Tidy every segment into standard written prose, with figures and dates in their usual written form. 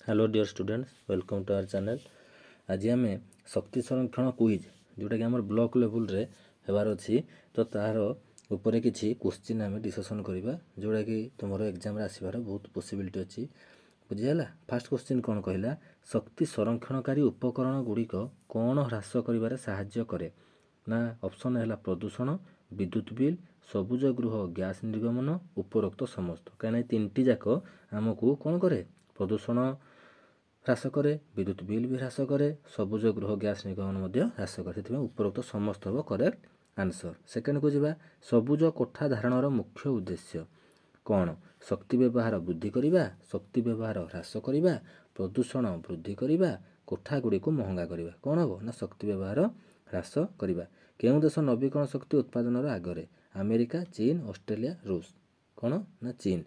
Hello dear students, welcome to our channel. आज आम शक्ति संरक्षण क्विज जोटा कि आम ब्लॉक लेवल रे हेबार अच्छी तो तार उपरे किसी क्वेश्चन आम डिस्कसन करवा जोटा कि तुम एग्जाम आसबार बहुत पॉसिबिलिटी अच्छी। बुझीगला। फास्ट क्वेश्चन कौन कहला, शक्ति संरक्षणकारी उपकरण गुड़िक कौन ह्रास कर साहाय्य करे ना। ऑप्शन है प्रदूषण, विद्युत बिल, सबुज गृह गैस निर्गमन, उपरोक्त समस्त। कहीं तीन जाक आमको कौन करे, प्रदूषण ह्रास करे, विद्युत बिल भी ह्रास करे, सबुज गृह गैस निर्गमन ह्रास करे। से उपरोक्त समस्त हम करेक्ट आंसर। सेकेंड को जावा, सबुज कोठा धारणर मुख्य उद्देश्य कौन। शक्ति व्यवहार वृद्धि करवा, शक्ति व्यवहार ह्रास करवा, प्रदूषण वृद्धि करवा, कोठा गुड़ी को महंगा करवा। कौन हम ना शक्ति व्यवहार ह्रास करवा। केउं देश नवीकरण शक्ति उत्पादन आगरे, अमेरिका, चीन, ऑस्ट्रेलिया, रूस। कौन ना चीन।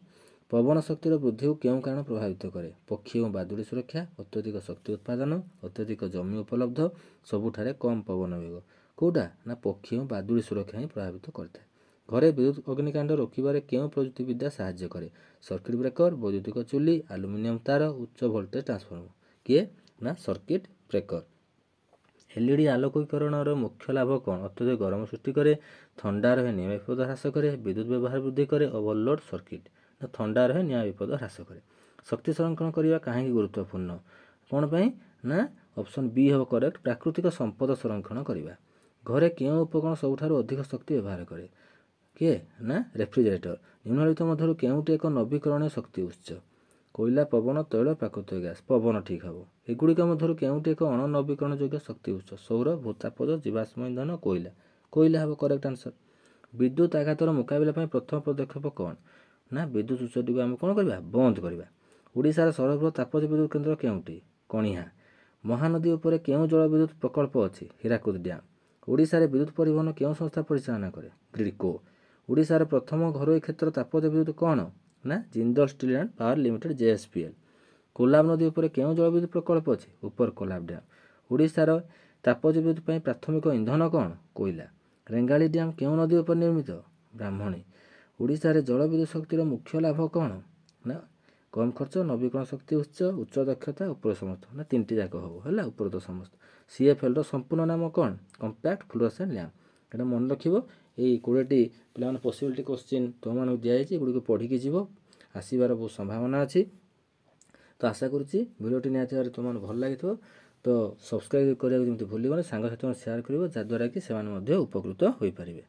पवन शक्तिर वृद्धि को क्यों कारण प्रभावित करे, पक्षी और बादुड़ी सुरक्षा, अत्यधिक शक्ति उत्पादन, अत्यधिक जमी उपलब्ध, सबुठारे कम पवन वेग। कौटा ना पक्षी और बादुड़ी सुरक्षा ही प्रभावित करता है। घरे विद्युत अग्निकांड रोकबार केउं प्रजुक्तिविद्या साहाय्य करे, सर्किट ब्रेकर, वैद्युतिक चुली, आलुमिनियम तार, उच्च भोल्टेज ट्रांसफॉर्मर। किए ना सर्किट ब्रेकर। एलईडी आलोकीकरण मुख्य लाभ कौन, अत्यधिक गरम सृष्टि करे, ठंडा रहे नियम विपद ह्रास करे, विद्युत व्यवहार वृद्धि करे, ओवरलोड सर्किट ना ठंडा रहे नियम विपद ह्रास करे। शक्ति संरक्षण करने कहीं गुरुत्वपूर्ण कौन पाई ना। ऑप्शन बी हम करेक्ट, प्राकृतिक संपद संरक्षण करवा। घरे क्यों उपकरण सबुठारु अधिक शक्ति व्यवहार करे, किए ना रेफ्रिजरेटर। निम्नलिखित मध्यरु केउंटी एक नवीकरणीय शक्ति उत्स, कोयला, पवन, तैल, प्राकृतिक गैस। पवन ठीक हम। एगुड़िक मध्यरु केउंटी एक अण नवीकरण योग्य शक्ति उत्स, सौर, भूतापज, जीवाश्म इंधन, कोयला। कोयला हम करेक्ट आंसर। विद्युत आघातर मुकाबला प्रथम पदक्षेप कौन ना, विद्युत उत्सटी को आम कौन करवा, बंद करवा। ओडिशार सर्वबृहत तापज विद्युत केन्द्र केउंटी, कणिहा। महानदी उपरे केउं जल विद्युत प्रकल्प अच्छी, हीराकुद डैम। ओडिशारे विद्युत परिवहन केउं संस्था परिचालना करे, ग्रिडको। ओडिशार प्रथम घरोई क्षेत्र तापज विद्युत कौन ना, Jindal steel and power limited JSPL. Kolab नदी उपरे केउं जल विद्युत प्रकल्प अच्छी, ऊपर कोलाब डैम। ओडिशार तापज विद्युत ପାଇଁ प्राथमिक इंधन कौन, कोयला। रेंगाली डैम केउं नदी उपर निर्मित, ब्राह्मणी। ओडिशारे जल विद्युत शक्तिर मुख्य लाभ कौन ना, कम खर्च, नवीकरण शक्ति उच्च दक्षता, उपर समस्त ना तीन जाक हम है उपरोक्त समस्त। सीएफएल संपूर्ण नाम कौन, कंपैक्ट फ्लोरोसेंट लैम्प। एटा मन रखिब। यही 20टी पे पॉसिबिलिटी क्वेश्चन तुम दिखाई गुड़ी पढ़ी जीव आसबार बहुत संभावना अच्छी। तो आशा करुच्ची भिडियोटी निहाती भाव तुम भल लगी। तो सब्सक्राइब करा जमी भूल सांग साथी सेयार कर जहाँद्वारा कि से उपकृत हो पारे।